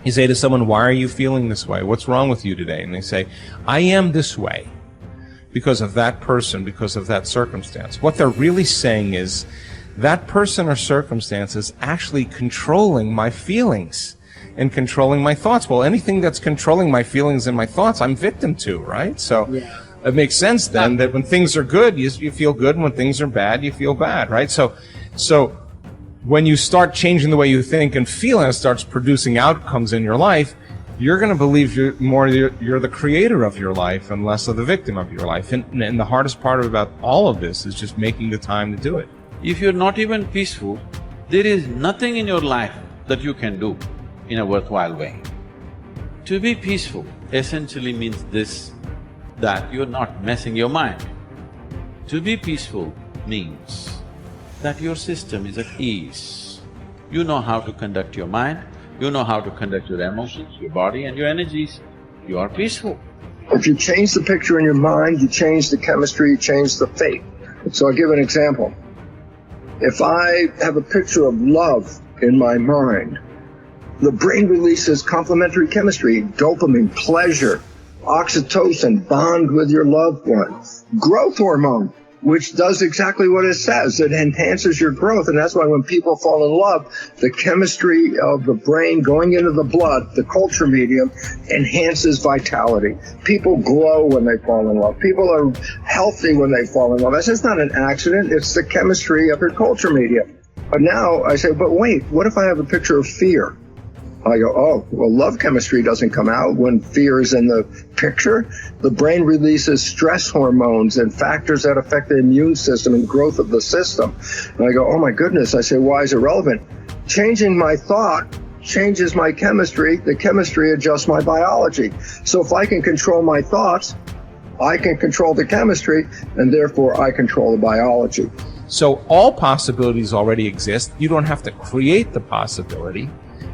You say to someone, why are you feeling this way? What's wrong with you today? And they say, I am this way because of that person, because of that circumstance. What they're really saying is, that person or circumstance is actually controlling my feelings and controlling my thoughts. Well, anything that's controlling my feelings and my thoughts, I'm victim to, right? So it makes sense then that when things are good, you feel good, and when things are bad, you feel bad, right? So when you start changing the way you think and feel, and it starts producing outcomes in your life, you're going to believe you're the creator of your life and less of the victim of your life. And the hardest part about all of this is just making the time to do it. If you're not even peaceful, there is nothing in your life that you can do in a worthwhile way. To be peaceful essentially means this, that you're not messing your mind. To be peaceful means that your system is at ease. You know how to conduct your mind, you know how to conduct your emotions, your body and your energies. You are peaceful. If you change the picture in your mind, you change the chemistry, you change the fate. So I'll give an example. If I have a picture of love in my mind, the brain releases complementary chemistry, dopamine, pleasure, oxytocin, bond with your loved one, growth hormone, which does exactly what it says. It enhances your growth, and that's why when people fall in love, the chemistry of the brain going into the blood, the culture medium, enhances vitality. People glow when they fall in love. People are healthy when they fall in love. That's just not an accident. It's the chemistry of your culture medium. But now I say, but wait, what if I have a picture of fear? I go, oh, well, love chemistry doesn't come out when fear is in the picture. The brain releases stress hormones and factors that affect the immune system and growth of the system. And I go, oh my goodness. I say, why is it relevant? Changing my thought changes my chemistry. The chemistry adjusts my biology. So if I can control my thoughts, I can control the chemistry, and therefore I control the biology. So all possibilities already exist. You don't have to create the possibility.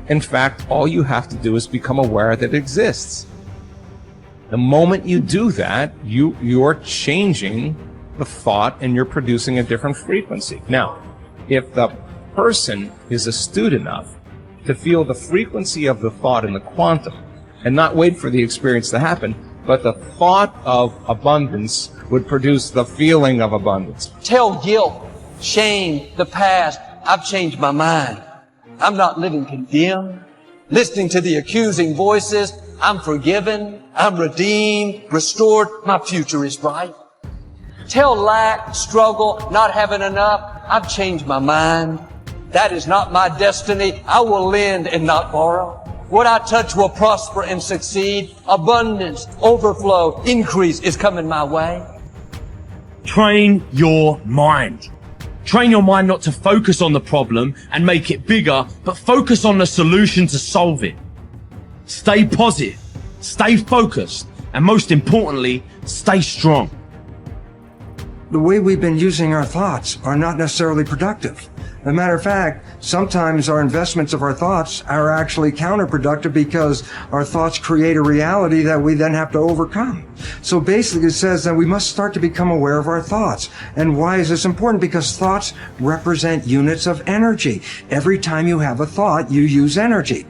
In fact, all you have to do is become aware that it exists. The moment you do that, you're changing the thought and you're producing a different frequency. Now, if the person is astute enough to feel the frequency of the thought in the quantum and not wait for the experience to happen, but the thought of abundance would produce the feeling of abundance. Tell guilt, shame, the past, I've changed my mind. I'm not living condemned. Listening to the accusing voices, I'm forgiven, I'm redeemed, restored, my future is bright. Tell lack, struggle, not having enough, I've changed my mind. That is not my destiny. I will lend and not borrow. What I touch will prosper and succeed. Abundance, overflow, increase is coming my way. Train your mind. Train your mind not to focus on the problem and make it bigger, but focus on the solution to solve it. Stay positive, stay focused, and most importantly, stay strong. The way we've been using our thoughts are not necessarily productive. As a matter of fact, sometimes our investments of our thoughts are actually counterproductive because our thoughts create a reality that we then have to overcome. So basically it says that we must start to become aware of our thoughts. And why is this important? Because thoughts represent units of energy. Every time you have a thought, you use energy.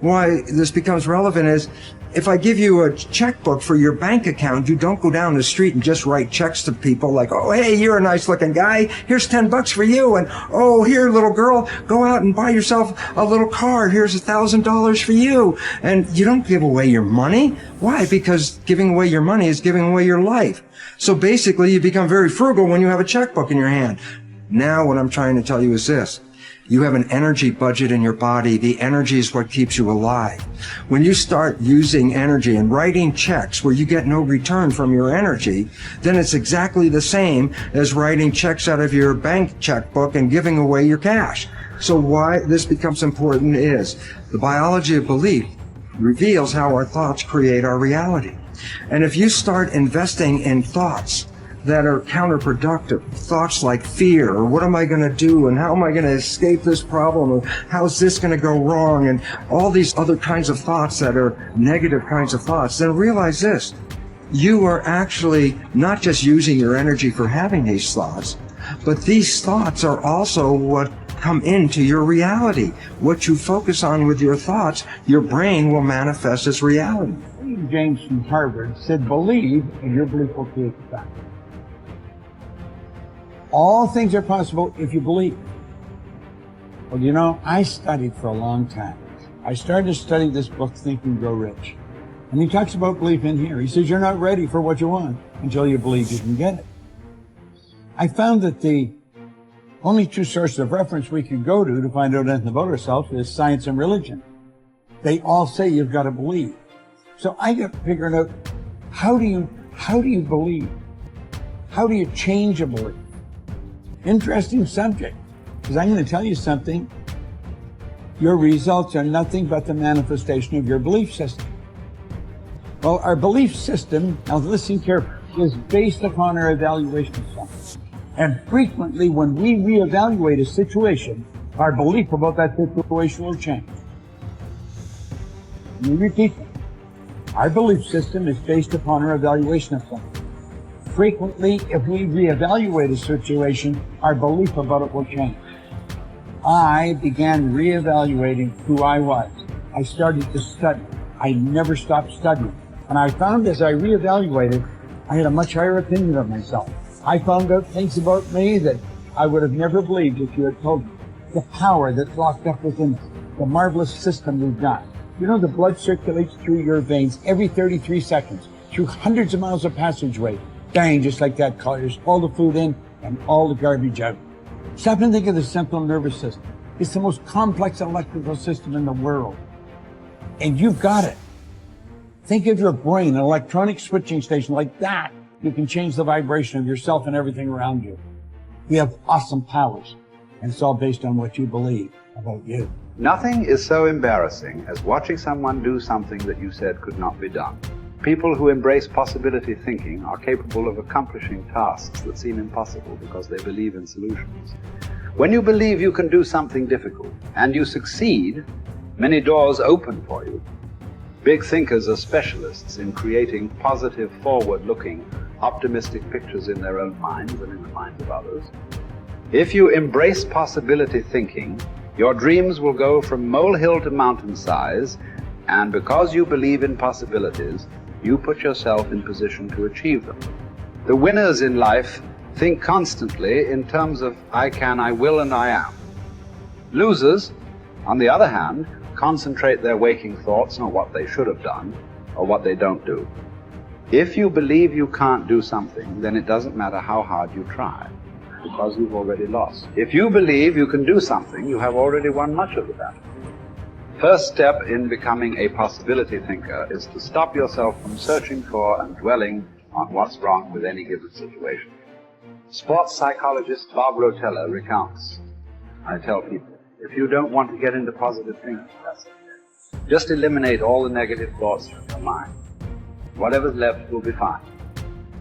Why this becomes relevant is, if I give you a checkbook for your bank account, you don't go down the street and just write checks to people like, oh, hey, you're a nice looking guy. Here's $10 for you. And, oh, here, little girl, go out and buy yourself a little car. Here's $1,000 for you. And you don't give away your money. Why? Because giving away your money is giving away your life. So basically, you become very frugal when you have a checkbook in your hand. Now, what I'm trying to tell you is this. You have an energy budget in your body. The energy is what keeps you alive. When you start using energy and writing checks where you get no return from your energy, then it's exactly the same as writing checks out of your bank checkbook and giving away your cash. So why this becomes important is the biology of belief reveals how our thoughts create our reality. And if you start investing in thoughts that are counterproductive, thoughts like fear, or what am I going to do, and how am I going to escape this problem, or how's this going to go wrong, and all these other kinds of thoughts that are negative kinds of thoughts, then realize this. You are actually not just using your energy for having these thoughts, but these thoughts are also what come into your reality. What you focus on with your thoughts, your brain will manifest as reality. James from Harvard said, believe and your belief will create the fact. All things are possible if you believe. Well, you know, I studied for a long time. I started to study this book, Think and Grow Rich. And he talks about belief in here. He says, you're not ready for what you want until you believe you can get it. I found that the only two sources of reference we can go to find out anything about ourselves is science and religion. They all say you've got to believe. So I got figuring out, how do you believe? How do you change a belief? Interesting subject, because I'm going to tell you something. Your results are nothing but the manifestation of your belief system. Well, our belief system, now listen carefully, is based upon our evaluation of something. And frequently when we reevaluate a situation, our belief about that situation will change. Let me repeat that. Our belief system is based upon our evaluation of something. Frequently, if we reevaluate a situation, our belief about it will change. I began reevaluating who I was. I started to study. I never stopped studying. And I found as I reevaluated, I had a much higher opinion of myself. I found out things about me that I would have never believed if you had told me. The power that's locked up within us, the marvelous system we've got. You know, the blood circulates through your veins every 33 seconds, through hundreds of miles of passageway. Bang, just like that, clears all the food in and all the garbage out. Stop and think of the central nervous system. It's the most complex electrical system in the world. And you've got it. Think of your brain, an electronic switching station like that. You can change the vibration of yourself and everything around you. You have awesome powers. And it's all based on what you believe about you. Nothing is so embarrassing as watching someone do something that you said could not be done. People who embrace possibility thinking are capable of accomplishing tasks that seem impossible because they believe in solutions. When you believe you can do something difficult and you succeed, many doors open for you. Big thinkers are specialists in creating positive, forward-looking, optimistic pictures in their own minds and in the minds of others. If you embrace possibility thinking, your dreams will go from molehill to mountain size, and because you believe in possibilities, you put yourself in position to achieve them. The winners in life think constantly in terms of I can, I will, and I am. Losers, on the other hand, concentrate their waking thoughts on what they should have done or what they don't do. If you believe you can't do something, then it doesn't matter how hard you try, because you've already lost. If you believe you can do something, you have already won much of the battle. First step in becoming a possibility thinker is to stop yourself from searching for and dwelling on what's wrong with any given situation. Sports psychologist Bob Rotella recounts, I tell people, if you don't want to get into positive thinking, that's okay. Just eliminate all the negative thoughts from your mind. Whatever's left will be fine.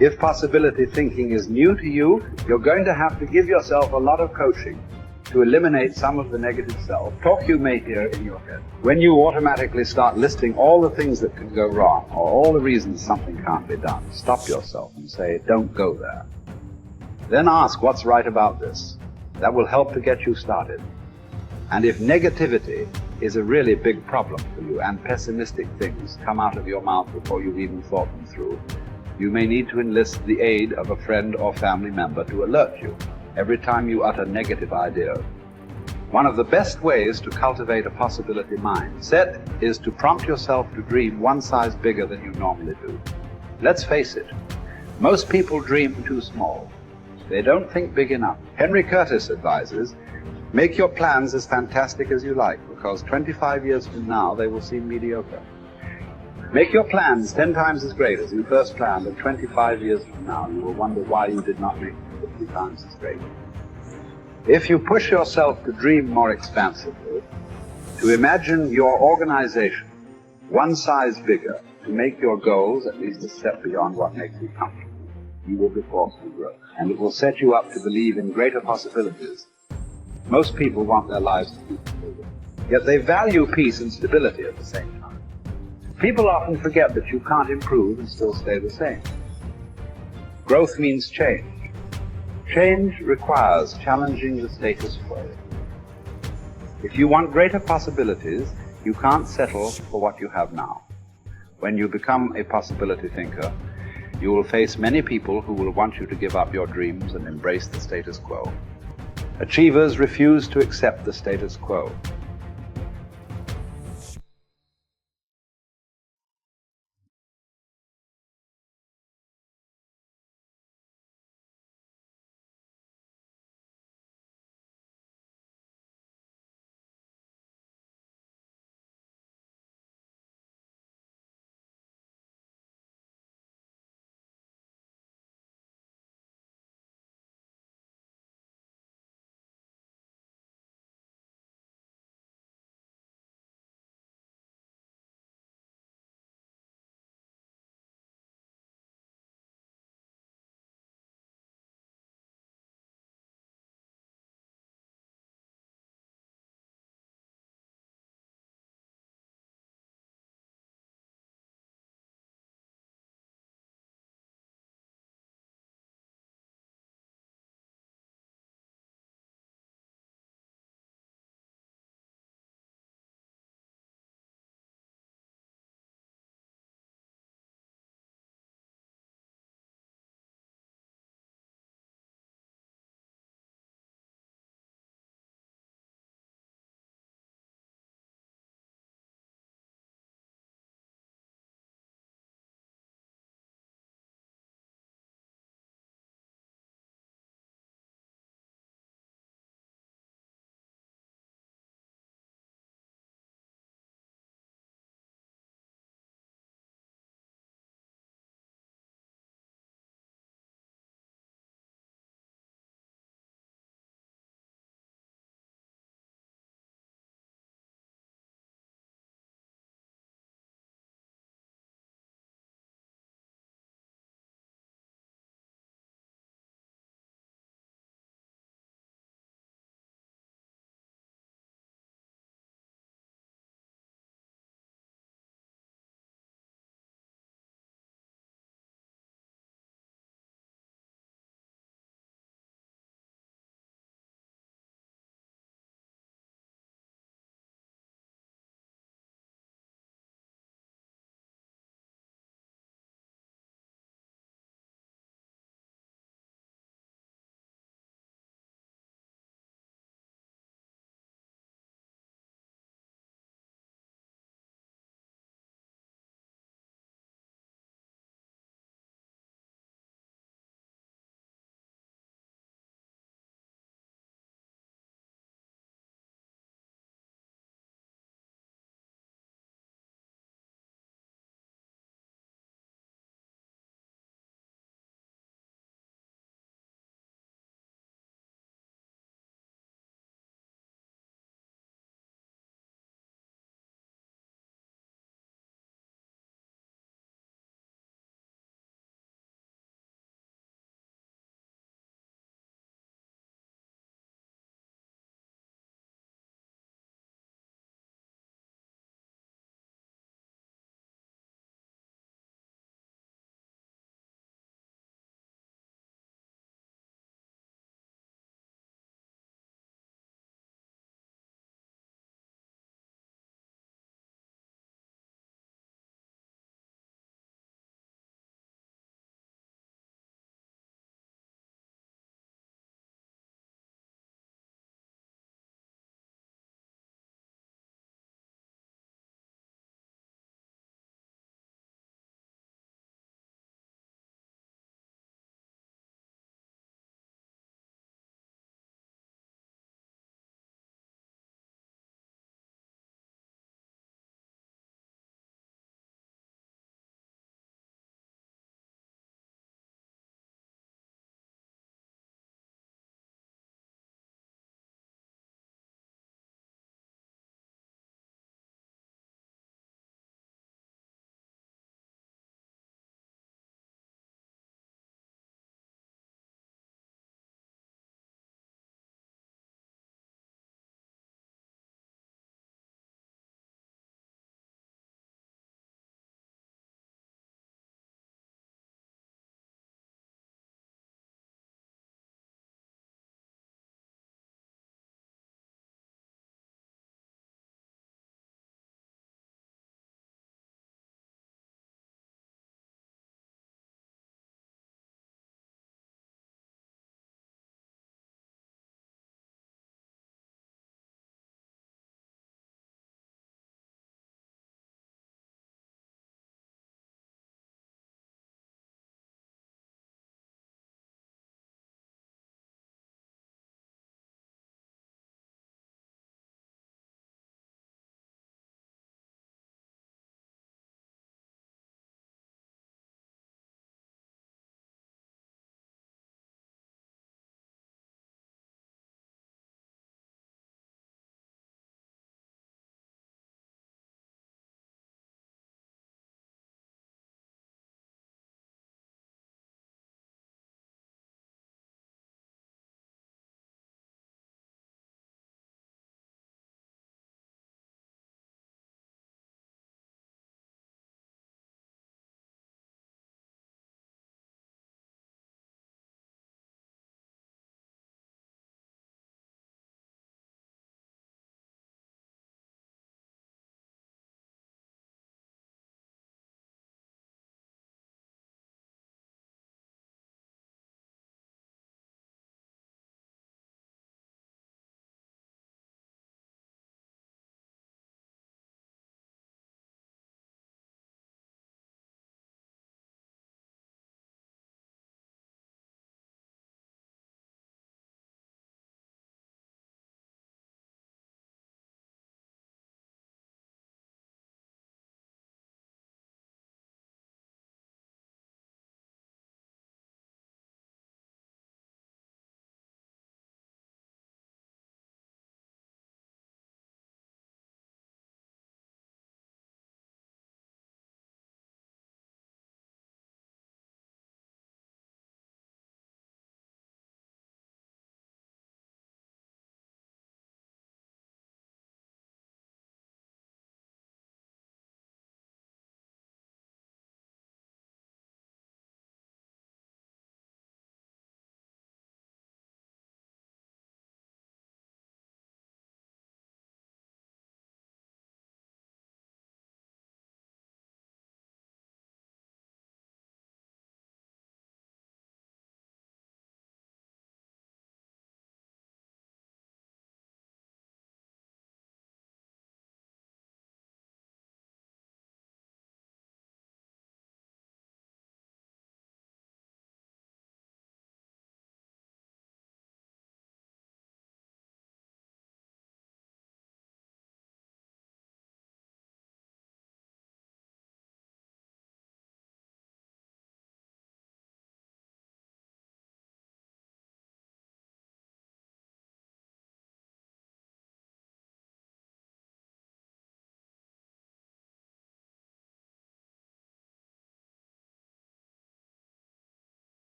If possibility thinking is new to you, you're going to have to give yourself a lot of coaching to eliminate some of the negative self-talk you may hear in your head. When you automatically start listing all the things that can go wrong, or all the reasons something can't be done, stop yourself and say, don't go there. Then ask what's right about this. That will help to get you started. And if negativity is a really big problem for you, and pessimistic things come out of your mouth before you've even thought them through, you may need to enlist the aid of a friend or family member to alert you every time you utter negative ideas. One of the best ways to cultivate a possibility mindset is to prompt yourself to dream one size bigger than you normally do. Let's face it, most people dream too small. They don't think big enough. Henry Curtis advises, make your plans as fantastic as you like, because 25 years from now they will seem mediocre. Make your plans 10 times as great as you first planned, and 25 years from now you will wonder why you did not make them 50 times as great. If you push yourself to dream more expansively, to imagine your organization one size bigger, to make your goals at least a step beyond what makes you comfortable, you will be forced to grow. And it will set you up to believe in greater possibilities. Most people want their lives to be fulfilled, yet they value peace and stability at the same time. People often forget that you can't improve and still stay the same. Growth means change. Change requires challenging the status quo. If you want greater possibilities, you can't settle for what you have now. When you become a possibility thinker, you will face many people who will want you to give up your dreams and embrace the status quo. Achievers refuse to accept the status quo.